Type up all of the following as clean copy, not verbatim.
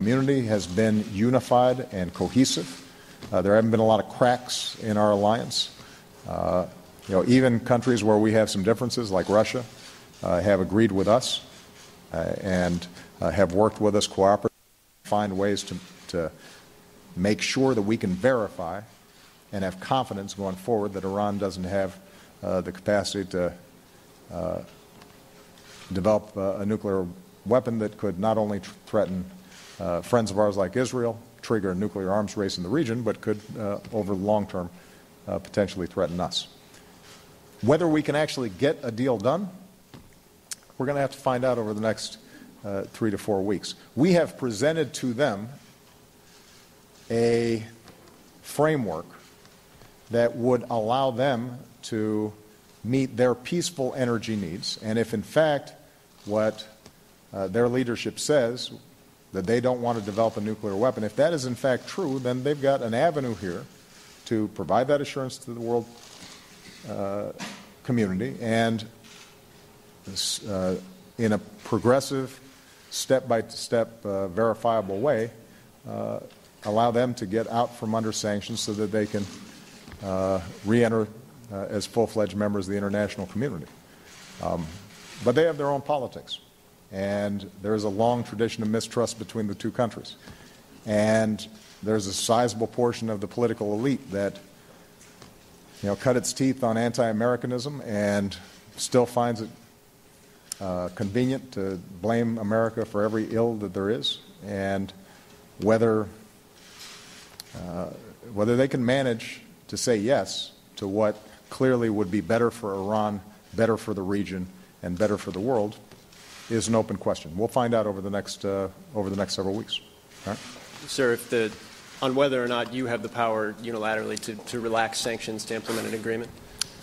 community has been unified and cohesive. There haven't been a lot of cracks in our alliance. Even countries where we have some differences, like Russia, have agreed with us and have worked with us cooperatively to find ways to make sure that we can verify and have confidence going forward that Iran doesn't have the capacity to develop a nuclear weapon that could not only threaten friends of ours like Israel, trigger a nuclear arms race in the region, but could, over the long term, potentially threaten us. Whether we can actually get a deal done, we're going to have to find out over the next 3 to 4 weeks. We have presented to them a framework that would allow them to meet their peaceful energy needs, and if in fact what their leadership says, that they don't want to develop a nuclear weapon, if that is in fact true, then they've got an avenue here to provide that assurance to the world community and in a progressive, step-by-step, verifiable way, allow them to get out from under sanctions so that they can re-enter as full-fledged members of the international community. But they have their own politics, and there's a long tradition of mistrust between the two countries. And there's a sizable portion of the political elite that cut its teeth on anti-Americanism and still finds it convenient to blame America for every ill that there is, and whether they can manage to say yes to what clearly would be better for Iran, better for the region, and better for the world is an open question. We'll find out over the next several weeks. All right? Sir, on whether or not you have the power unilaterally to relax sanctions to implement an agreement?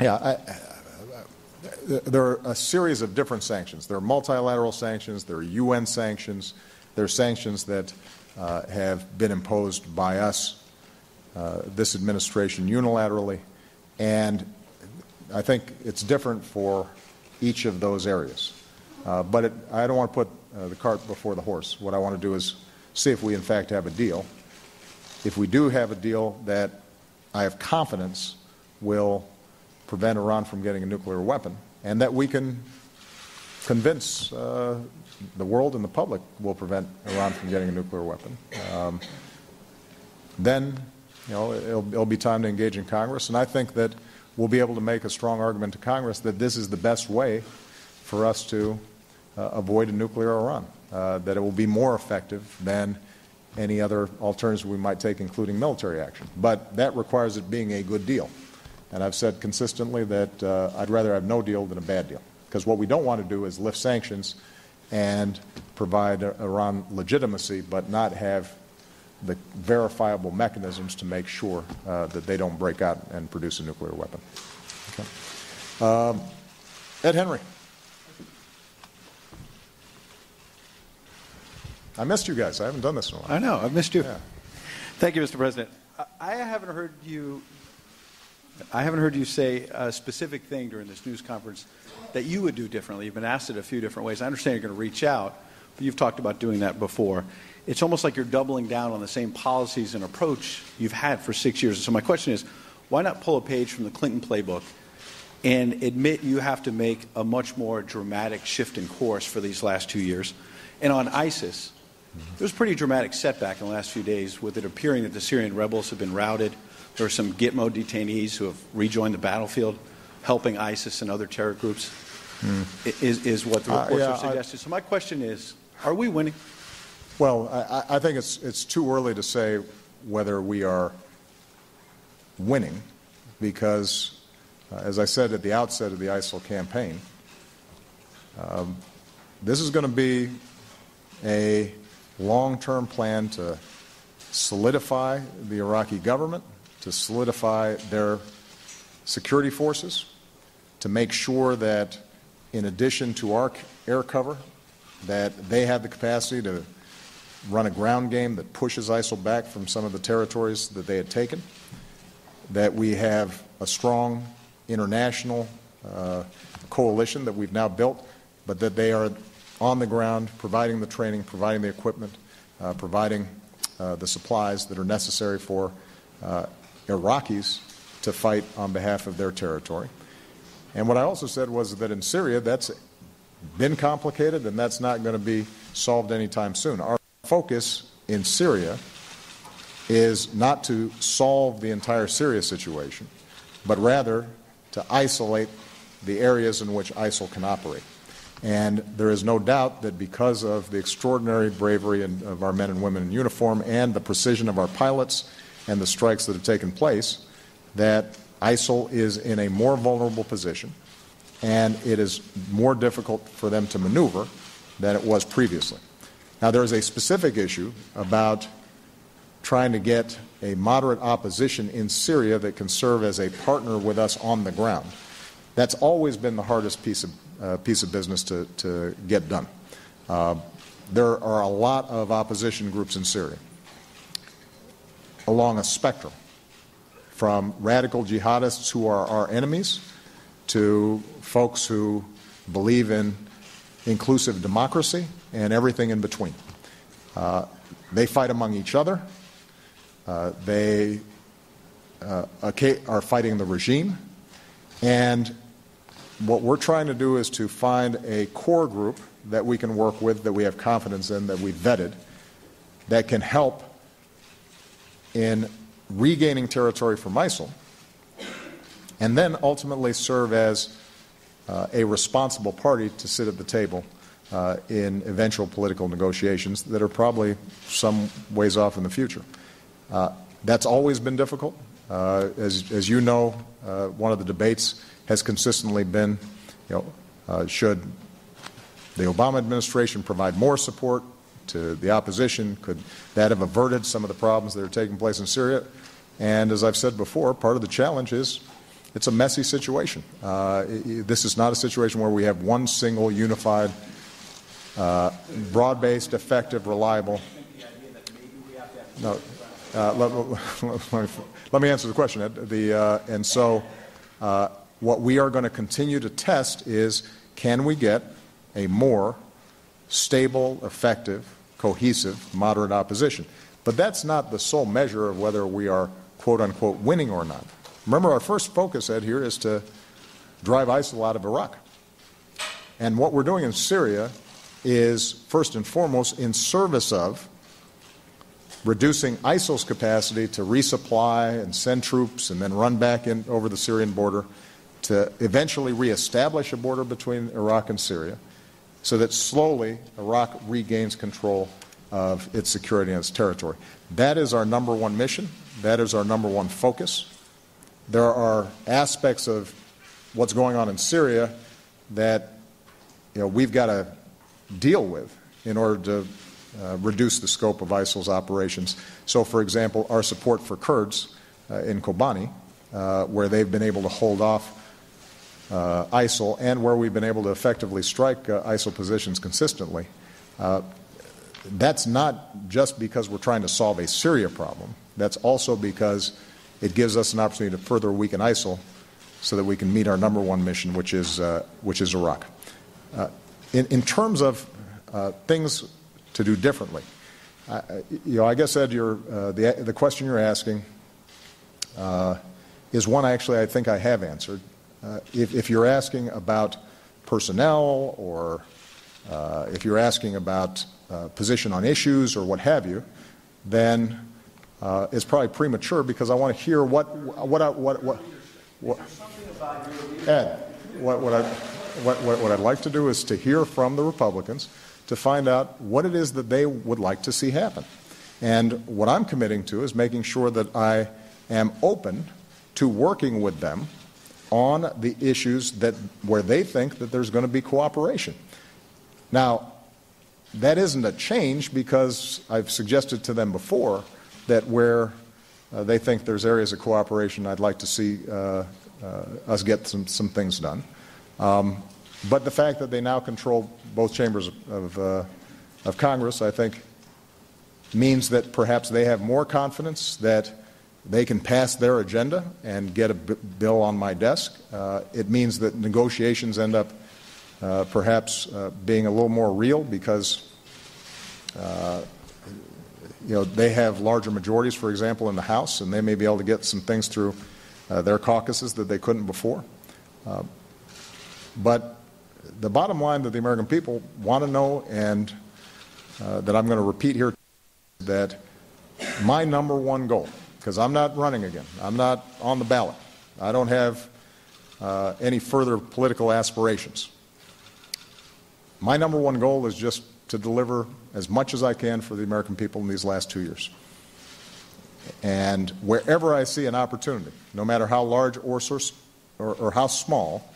Yeah, there are a series of different sanctions. There are multilateral sanctions, there are UN sanctions, there are sanctions that have been imposed by us, this administration, unilaterally, and I think it's different for each of those areas. But I don't want to put the cart before the horse. What I want to do is see if we in fact have a deal. If we do have a deal that I have confidence will prevent Iran from getting a nuclear weapon, and that we can convince the world and the public will prevent Iran from getting a nuclear weapon, then it'll be time to engage in Congress. And I think that we'll be able to make a strong argument to Congress that this is the best way for us to avoid a nuclear Iran, that it will be more effective than any other alternatives we might take, including military action. But that requires it being a good deal. And I've said consistently that I'd rather have no deal than a bad deal, because what we don't want to do is lift sanctions and provide Iran legitimacy but not have the verifiable mechanisms to make sure that they don't break out and produce a nuclear weapon. Okay. Ed Henry. I missed you guys. I haven't done this in a while. I know. I've missed you. Yeah. Thank you, Mr. President. I haven't heard you say a specific thing during this news conference that you would do differently. You've been asked it a few different ways. I understand you're going to reach out, but you've talked about doing that before. It's almost like you're doubling down on the same policies and approach you've had for 6 years. So my question is, why not pull a page from the Clinton playbook and admit you have to make a much more dramatic shift in course for these last 2 years? And on ISIS, there was a pretty dramatic setback in the last few days with it appearing that the Syrian rebels have been routed. There are some Gitmo detainees who have rejoined the battlefield, helping ISIS and other terror groups, is what the reports have suggested. So my question is, are we winning? Well, I think it's too early to say whether we are winning, because, as I said at the outset of the ISIL campaign, this is going to be a long-term plan to solidify the Iraqi government, to solidify their security forces, to make sure that in addition to our air cover, that they have the capacity to run a ground game that pushes ISIL back from some of the territories that they had taken, that we have a strong international coalition that we've now built, but that they are on the ground, providing the training, providing the equipment, providing the supplies that are necessary for Iraqis to fight on behalf of their territory. And what I also said was that in Syria, that's been complicated, and that's not going to be solved anytime soon. Our focus in Syria is not to solve the entire Syria situation, but rather to isolate the areas in which ISIL can operate. And there is no doubt that because of the extraordinary bravery of our men and women in uniform and the precision of our pilots and the strikes that have taken place, that ISIL is in a more vulnerable position, and it is more difficult for them to maneuver than it was previously. Now, there is a specific issue about trying to get a moderate opposition in Syria that can serve as a partner with us on the ground. That's always been the hardest piece of business to get done. There are a lot of opposition groups in Syria along a spectrum, from radical jihadists who are our enemies to folks who believe in inclusive democracy and everything in between. They fight among each other. They are fighting the regime. And what we're trying to do is to find a core group that we can work with, that we have confidence in, that we've vetted, that can help in regaining territory from ISIL, and then ultimately serve as a responsible party to sit at the table in eventual political negotiations that are probably some ways off in the future. That's always been difficult. As you know, one of the debates has consistently been, should the Obama administration provide more support to the opposition? Could that have averted some of the problems that are taking place in Syria? And as I've said before, part of the challenge is it's a messy situation. This is not a situation where we have one single, unified, broad-based, effective, reliable. No. Let me answer the question, Ed. And so what we are going to continue to test is, can we get a more stable, effective, cohesive, moderate opposition? But that's not the sole measure of whether we are, quote-unquote, winning or not. Remember, our first focus, Ed, here is to drive ISIL out of Iraq. And what we're doing in Syria is, first and foremost, in service of reducing ISIL's capacity to resupply and send troops and then run back in over the Syrian border to eventually reestablish a border between Iraq and Syria, so that slowly Iraq regains control of its security and its territory. That is our number one mission. That is our number one focus. There are aspects of what's going on in Syria that we've got to deal with in order to reduce the scope of ISIL's operations. So, for example, our support for Kurds in Kobani, where they've been able to hold off ISIL and where we've been able to effectively strike ISIL positions consistently, that's not just because we're trying to solve a Syria problem. That's also because it gives us an opportunity to further weaken ISIL so that we can meet our number one mission, which is Iraq. In terms of things to do differently, I guess, Ed, the question you're asking is one I think I have answered. If you're asking about personnel, or if you're asking about position on issues or what have you, then it's probably premature, because I want to hear what Ed, what I'd like to do is to hear from the Republicans to find out what it is that they would like to see happen. And what I'm committing to is making sure that I am open to working with them on the issues where they think that there's going to be cooperation. Now, that isn't a change, because I've suggested to them before that where they think there's areas of cooperation, I'd like to see us get some things done. But the fact that they now control both chambers of Congress, I think, means that perhaps they have more confidence that they can pass their agenda and get a bill on my desk. It means that negotiations end up perhaps being a little more real, because they have larger majorities, for example, in the House, and they may be able to get some things through their caucuses that they couldn't before. But the bottom line that the American people want to know, and that I'm going to repeat here, that my number one goal, because I'm not running again, I'm not on the ballot, I don't have any further political aspirations. My number one goal is just to deliver as much as I can for the American people in these last 2 years. And wherever I see an opportunity, no matter how large or how small,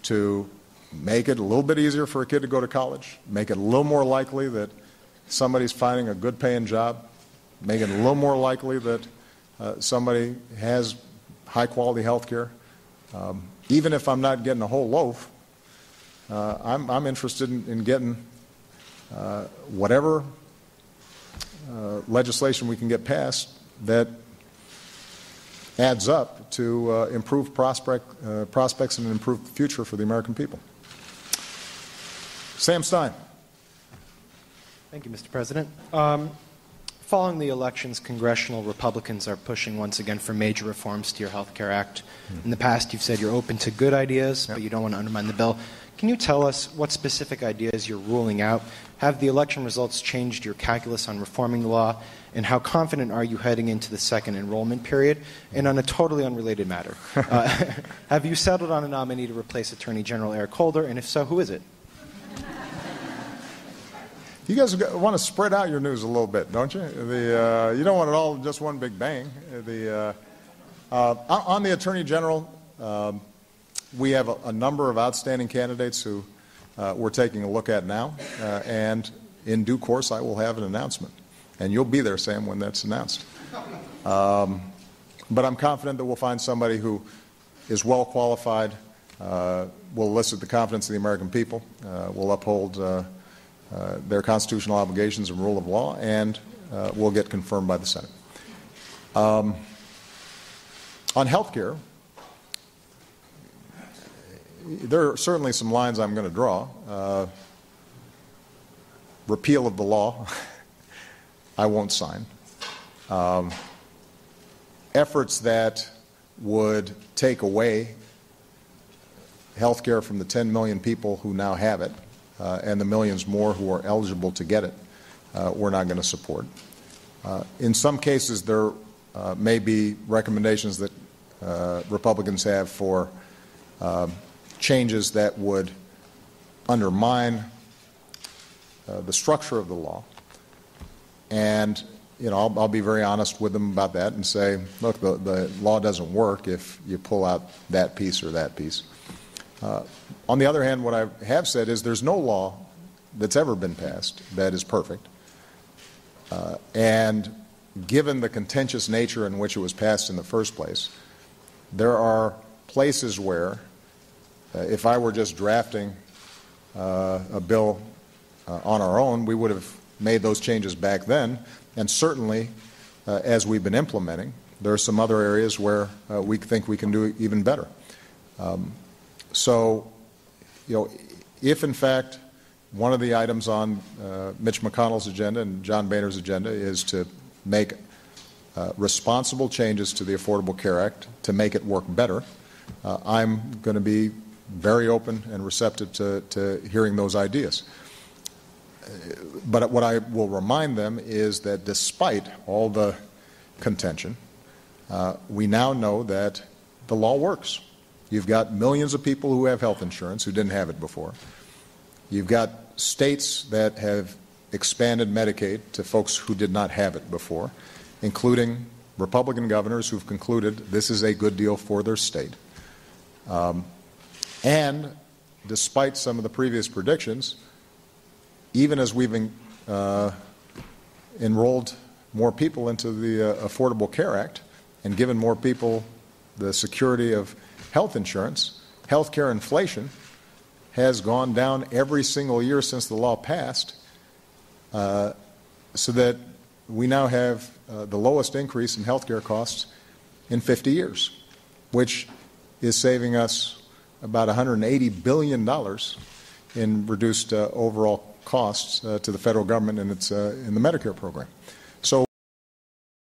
to make it a little bit easier for a kid to go to college, make it a little more likely that somebody's finding a good paying job, make it a little more likely that somebody has high quality health care. Even if I'm not getting a whole loaf, I'm interested in getting whatever legislation we can get passed that adds up to improve prospects and an improved future for the American people. Sam Stein. Thank you, Mr. President. Following the elections, congressional Republicans are pushing once again for major reforms to your Health Care Act. In the past, you've said you're open to good ideas, but you don't want to undermine the bill. Can you tell us what specific ideas you're ruling out? Have the election results changed your calculus on reforming the law? And how confident are you heading into the second enrollment period? And on a totally unrelated matter, have you settled on a nominee to replace Attorney General Eric Holder? And if so, who is it? You guys want to spread out your news a little bit, don't you? You don't want it all just one big bang. On the Attorney General, we have a number of outstanding candidates who we're taking a look at now, and in due course I will have an announcement. And you'll be there, Sam, when that's announced. But I'm confident that we'll find somebody who is well qualified, will elicit the confidence of the American people, will uphold their constitutional obligations and rule of law, and will get confirmed by the Senate. On health care, there are certainly some lines I'm going to draw. Repeal of the law, I won't sign. Efforts that would take away health care from the 10 million people who now have it, and the millions more who are eligible to get it, we're not going to support. In some cases, there may be recommendations that Republicans have for changes that would undermine the structure of the law. And I'll be very honest with them about that and say, look, the law doesn't work if you pull out that piece or that piece. On the other hand, what I have said is there's no law that's ever been passed that is perfect. And given the contentious nature in which it was passed in the first place, there are places where if I were just drafting a bill on our own, we would have made those changes back then. And certainly, as we've been implementing, there are some other areas where we think we can do even better. So, if in fact one of the items on Mich McConnell's agenda and John Boehner's agenda is to make responsible changes to the Affordable Care Act to make it work better, I'm going to be very open and receptive to hearing those ideas. But what I will remind them is that despite all the contention, we now know that the law works. You've got millions of people who have health insurance who didn't have it before. You've got states that have expanded Medicaid to folks who did not have it before, including Republican governors who've concluded this is a good deal for their state. And despite some of the previous predictions, even as we've enrolled more people into the Affordable Care Act and given more people the security of health insurance, health care inflation has gone down every single year since the law passed, so that we now have the lowest increase in health care costs in 50 years, which is saving us about $180 billion in reduced overall costs to the federal government in the Medicare program.